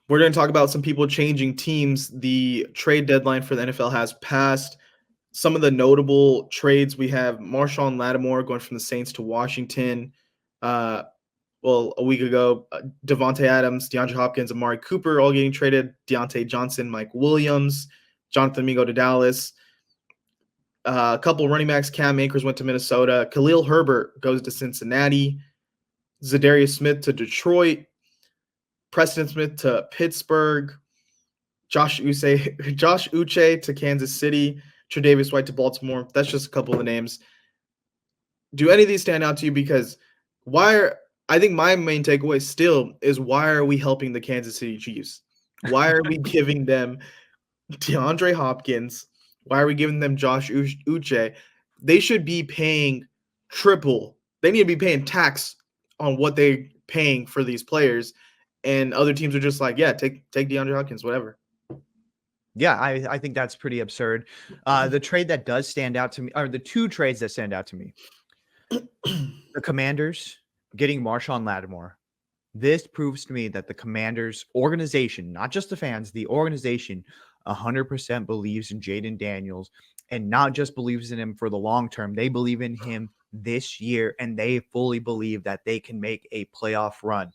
We're going to talk about some people changing teams. The trade deadline for the NFL has passed. Some of the notable trades we have: Marshawn Lattimore going from the Saints to Washington. Uh, a week ago, Devontae Adams, DeAndre Hopkins, Amari Cooper all getting traded. Deontay Johnson, Mike Williams, Jonathan Mingo to Dallas. A couple running backs, Cam Akers went to Minnesota. Khalil Herbert goes to Cincinnati. Zadarius Smith to Detroit. Preston Smith to Pittsburgh. Josh Uche to Kansas City. Tre'Davious White to Baltimore. That's just a couple of the names. Do any of these stand out to you? Because I think my main takeaway still is, why are we helping the Kansas City Chiefs? Why are we giving them DeAndre Hopkins? Why are we giving them Josh Uche? They should be paying triple. They need to be paying tax on what they're paying for these players. And other teams are just like, yeah, take DeAndre Hopkins, whatever. Yeah, I think that's pretty absurd. The trade that does stand out to me, or the two trades that stand out to me, the Commanders getting Marshawn Lattimore. This proves to me that the Commanders organization, not just the fans, the organization 100% believes in Jaden Daniels, and not just believes in him for the long term. They believe in him this year, and they fully believe that they can make a playoff run.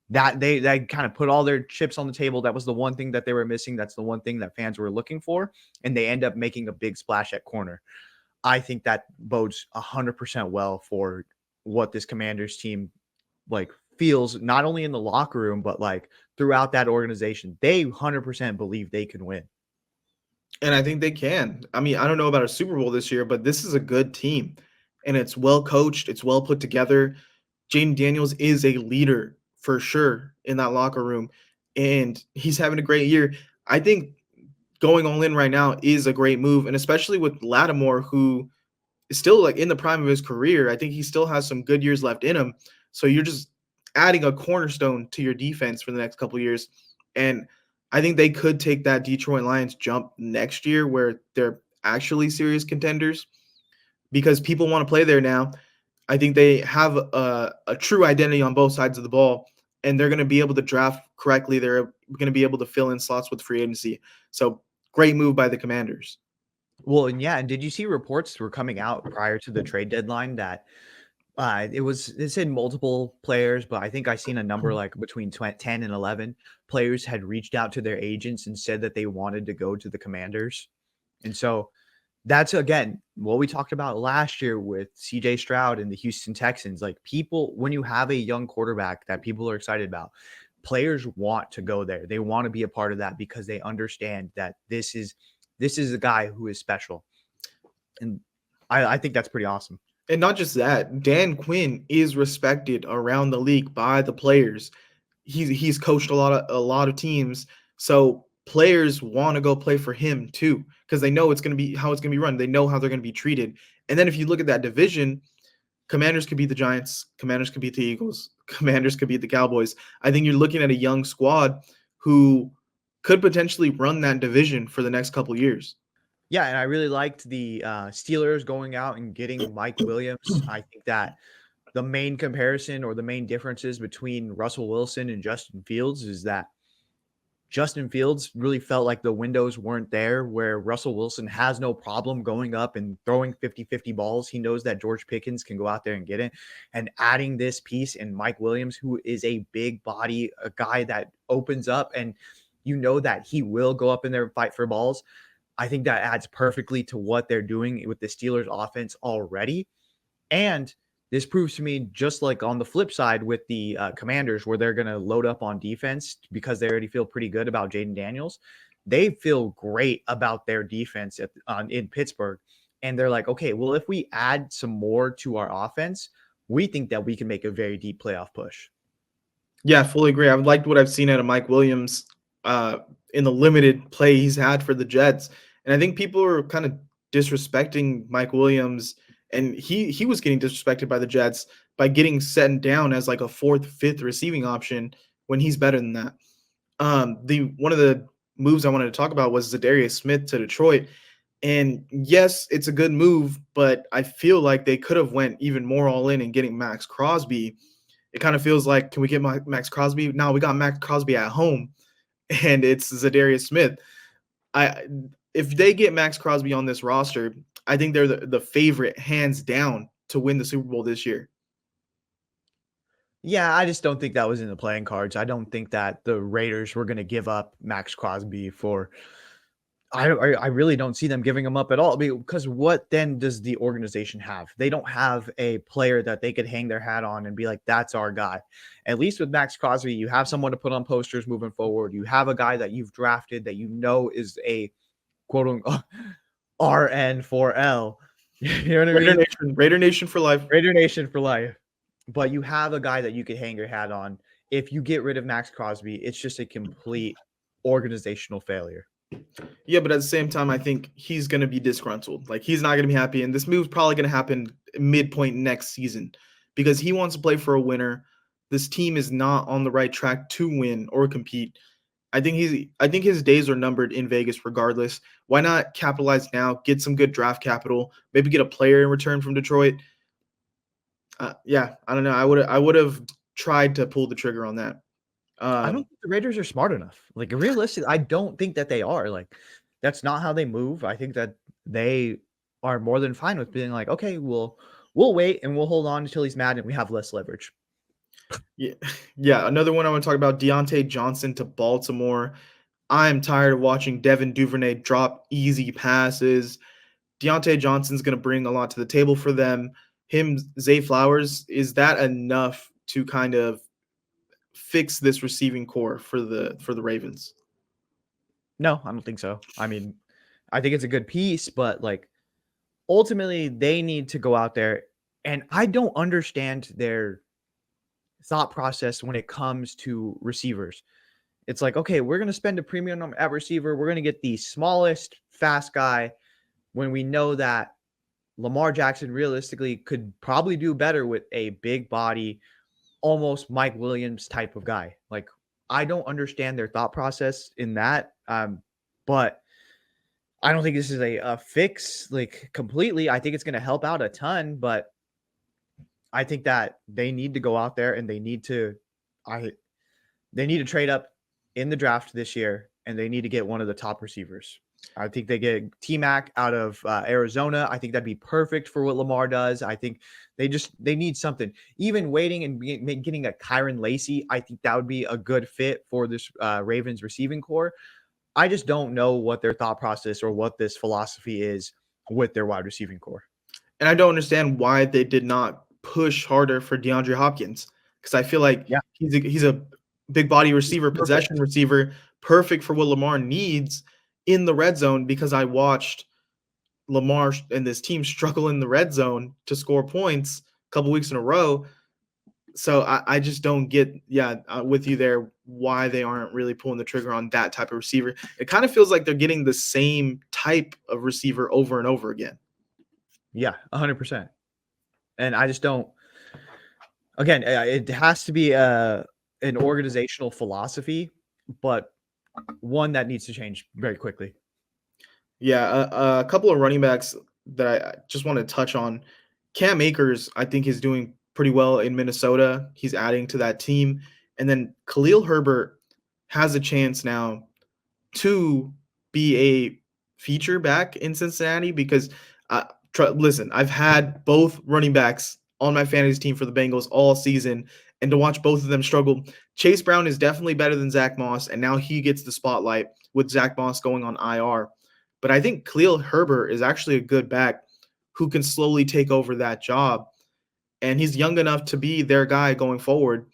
That they kind of put all their chips on the table. That was the one thing that they were missing. That's the one thing that fans were looking for, and they end up making a big splash at corner. I think that bodes 100% well for what this Commanders team feels, not only in the locker room, but throughout that organization. They 100% believe they can win. And I think they can. I mean, I don't know about a Super Bowl this year, but this is a good team, and it's well coached. It's well put together. Jaden Daniels is a leader for sure in that locker room, and he's having a great year. I think going all in right now is a great move, and especially with Lattimore, who is still in the prime of his career. I think he still has some good years left in him. So you're just adding a cornerstone to your defense for the next couple of years. And I think they could take that Detroit Lions jump next year, where they're actually serious contenders, because people want to play there now. I think they have a true identity on both sides of the ball, and they're going to be able to draft correctly. They're going to be able to fill in slots with free agency. So great move by the Commanders. Well, and did you see reports were coming out prior to the trade deadline that it said multiple players, but I think I seen a number between 10 and 11 players had reached out to their agents and said that they wanted to go to the Commanders. And so that's, again, what we talked about last year with CJ Stroud and the Houston Texans. People, when you have a young quarterback that people are excited about, players want to go there. They want to be a part of that because they understand that this is a guy who is special. And I think that's pretty awesome. And not just that, Dan Quinn is respected around the league by the players. He's coached a lot of teams, so players want to go play for him too, because they know it's going to be how it's going to be run. They know how they're going to be treated. And then if you look at that division, Commanders could beat the Giants, Commanders could beat the Eagles, Commanders could beat the Cowboys. I think you're looking at a young squad who could potentially run that division for the next couple of years. Yeah, and I really liked the Steelers going out and getting Mike Williams. I think that the main comparison or the main differences between Russell Wilson and Justin Fields is that Justin Fields really felt like the windows weren't there, where Russell Wilson has no problem going up and throwing 50-50 balls. He knows that George Pickens can go out there and get it. And adding this piece in Mike Williams, who is a big body, a guy that opens up, and you know that he will go up in there and fight for balls. I think that adds perfectly to what they're doing with the Steelers offense already. And this proves to me, just like on the flip side with the Commanders, where they're going to load up on defense because they already feel pretty good about Jaden Daniels. They feel great about their defense in Pittsburgh. And they're like, okay, well, if we add some more to our offense, we think that we can make a very deep playoff push. Yeah, I fully agree. I've liked what I've seen out of Mike Williams in the limited play he's had for the Jets. And I think people are kind of disrespecting Mike Williams, and he was getting disrespected by the Jets by getting set down as a fourth, fifth receiving option when he's better than that. One of the moves I wanted to talk about was Zadarius Smith to Detroit. And yes, it's a good move, but I feel like they could have went even more all in getting Max Crosby. It kind of feels like, can we get Max Crosby? No, we got Max Crosby at home. and it's Zadarius Smith. I If they get Max Crosby on this roster, I think they're the favorite hands down to win the Super Bowl this year. Yeah, I just don't think that was in the playing cards. I don't think that the Raiders were going to give up Max Crosby for. I really don't see them giving him up at all, because what then does the organization have? They don't have a player that they could hang their hat on and be like, that's our guy. At least with Max Crosby, you have someone to put on posters moving forward. You have a guy that you've drafted that you know is a quote unquote RN4L. You know what I mean? Raider Nation for life. Raider Nation for life. But you have a guy that you could hang your hat on. If you get rid of Max Crosby, it's just a complete organizational failure. Yeah, but at the same time, I think he's going to be disgruntled. Like, he's not going to be happy. And this move's probably going to happen midpoint next season because he wants to play for a winner. This team is not on the right track to win or compete. I think his days are numbered in Vegas regardless. Why not capitalize now, get some good draft capital, maybe get a player in return from Detroit? Yeah, I don't know. I would have tried to pull the trigger on that. I don't think the Raiders are smart enough. Like, realistically, I don't think that they are. Like, that's not how they move. I think that they are more than fine with being like, okay, we'll wait and we'll hold on until he's mad and we have less leverage. Yeah. Another one I want to talk about: Deontay Johnson to Baltimore. I'm tired of watching Devin Duvernay drop easy passes. Deontay Johnson's going to bring a lot to the table for them. Zay Flowers, is that enough to kind of fix this receiving core for the Ravens? No, I don't think so. I mean, I think it's a good piece, but like ultimately they need to go out there, and I don't understand their thought process when it comes to receivers. It's like, okay, we're going to spend a premium at receiver. We're going to get the smallest fast guy when we know that Lamar Jackson realistically could probably do better with a big body, almost Mike Williams type of guy. Like, I don't understand their thought process in that. But I don't think this is a fix like completely. I think it's going to help out a ton, but I think that they need to go out there and they need to trade up in the draft this year, and they need to get one of the top receivers. I think they get T-Mac out of Arizona. I think that'd be perfect for what Lamar does. I think they need something. Even waiting and getting a Kyron Lacy, I think that would be a good fit for this Ravens receiving core. I just don't know what their thought process or what this philosophy is with their wide receiving core. And I don't understand why they did not push harder for DeAndre Hopkins, because I feel like he's a big body receiver, possession receiver, perfect for what Lamar needs in the red zone, because I watched Lamar and this team struggle in the red zone to score points a couple weeks in a row. So I just don't get, with you there, why they aren't really pulling the trigger on that type of receiver. It kind of feels like they're getting the same type of receiver over and over again. Yeah, 100%. And I just don't. Again, it has to be an organizational philosophy, but one that needs to change very quickly. Yeah, a couple of running backs that I just want to touch on. Cam Akers, I think, is doing pretty well in Minnesota. He's adding to that team. And then Khalil Herbert has a chance now to be a feature back in Cincinnati, because listen, I've had both running backs on my fantasy team for the Bengals all season, and to watch both of them struggle. Chase Brown is definitely better than Zach Moss, and now he gets the spotlight with Zach Moss going on IR. But I think Khalil Herbert is actually a good back who can slowly take over that job, and he's young enough to be their guy going forward.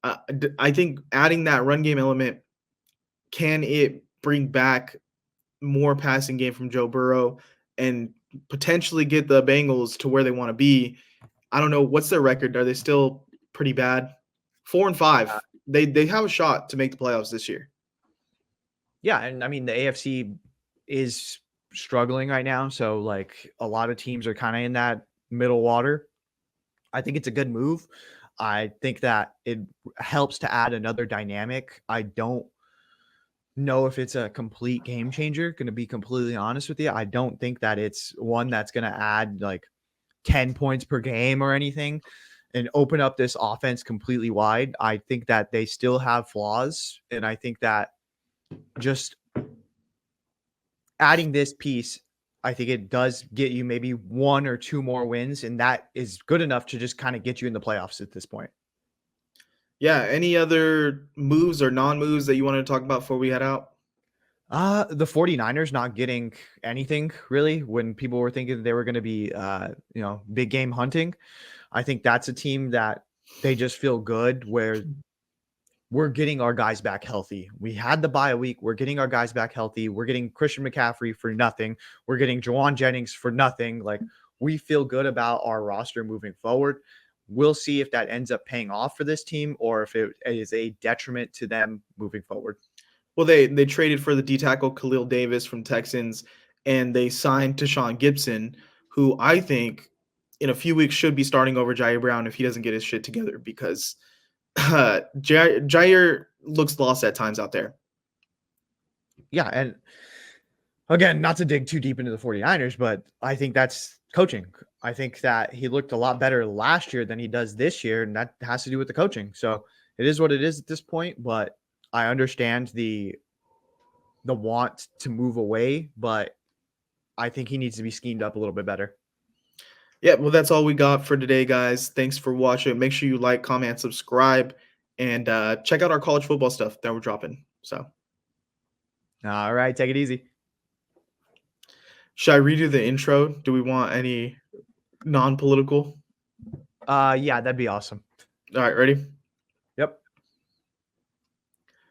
I think adding that run game element, can it bring back more passing game from Joe Burrow and potentially get the Bengals to where they want to be? I don't know. What's their record? Are they still pretty bad? 4-5. They have a shot to make the playoffs this year. Yeah, and I mean the AFC is struggling right now, so like a lot of teams are kind of in that middle water. I think it's a good move. I think that it helps to add another dynamic. I don't know if it's a complete game changer, going to be completely honest with you. I don't think that it's one that's going to add like 10 points per game or anything. and open up this offense completely wide. I think that they still have flaws, and I think that just adding this piece, I think it does get you maybe 1 or 2 more wins, and that is good enough to just kind of get you in the playoffs at this point. Yeah, any other moves or non-moves that you wanted to talk about before we head out? The 49ers not getting anything really when people were thinking they were going to be, big game hunting. I think that's a team that they just feel good where we're getting our guys back healthy. We had the bye week. We're getting our guys back healthy. We're getting Christian McCaffrey for nothing. We're getting Jawan Jennings for nothing. Like, we feel good about our roster moving forward. We'll see if that ends up paying off for this team or if it is a detriment to them moving forward. Well, they traded for the D tackle Khalil Davis from Texans, and they signed Tashawn Gibson, who I think in a few weeks should be starting over Jair Brown if he doesn't get his shit together because Jair looks lost at times out there. Yeah. And again, not to dig too deep into the 49ers, but I think that's coaching. I think that he looked a lot better last year than he does this year, and that has to do with the coaching. So it is what it is at this point, but I understand the want to move away, but I think he needs to be schemed up a little bit better. Yeah, well, that's all we got for today, guys. Thanks for watching. Make sure you like, comment, subscribe, and check out our college football stuff that we're dropping. So, All right, take it easy. should I redo the intro? Do we want any non-political? Yeah, that'd be awesome. All right, ready?